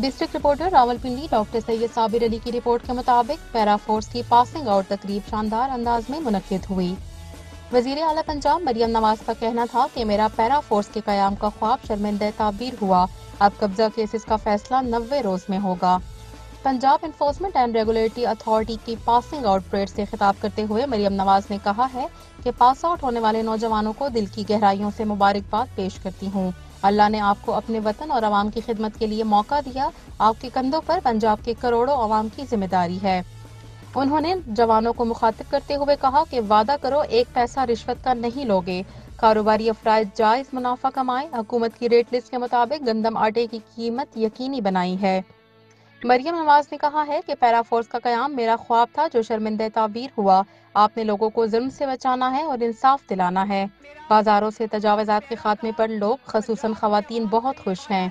District reporter Rawalpindi doctor سید صابر علی کی report کے مطابق پیرا فورس کی پاسنگ آؤٹ تقریب شاندار انداز میں منعقد ہوئی۔ وزیر اعلیٰ پنجاب مریم نواز کا کہنا تھا کہ میرا پیرا فورس کے قیام کا خواب شرمندہ تعبیر ہوا، اب قبضہ کیسز کا فیصلہ 90 روز میں ہوگا۔ Punjab enforcement and regulatory authority کی پاسنگ آؤٹ پریڈ سے خطاب کرتے ہوئے مریم نواز نے کہا ہے کہ پاس آؤٹ ہونے والے نوجوانوں کو دل کی گہرائیوں سے مبارکباد پیش کرتی ہوں۔ اللہ نے آپ کو اپنے وطن اور عوام کی خدمت کے لیے موقع دیا، آپ کے کندھوں پر پنجاب کے کروڑوں عوام کی ذمہ داری ہے۔ انہوں نے جوانوں کو مخاطب کرتے ہوئے کہا کہ وعدہ کرو ایک پیسہ رشوت کا نہیں لوگے، کاروباری افراد جائز منافع کمائیں، حکومت کی ریٹ لسٹ کے مطابق گندم آٹے کی قیمت یقینی بنائی ہے۔ مریم نواز نے کہا ہے کہ پیرا فورس کا قیام میرا خواب تھا جو شرمندہ تعبیر ہوا، آپ نے لوگوں کو ظلم سے بچانا ہے اور انصاف دلانا ہے۔ بازاروں سے تجاوزات کے خاتمے پر لوگ خصوصاً خواتین بہت خوش ہیں۔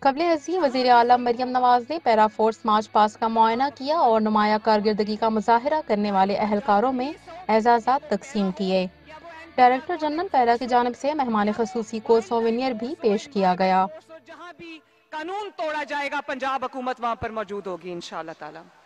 قبل ازیں وزیر اعلیٰ مریم نواز نے پیرا فورس مارچ پاس کا معائنہ کیا اور نمایاں کارکردگی کا مظاہرہ کرنے والے اہلکاروں میں اعزازات تقسیم کیے۔ ڈائریکٹر جنرل پیرا کی جانب سے مہمان خصوصی کو سووینیر بھی پیش کیا گیا۔ جہاں بھی قانون توڑا جائے گا پنجاب حکومت وہاں پر موجود ہوگی انشاءاللہ تعالی۔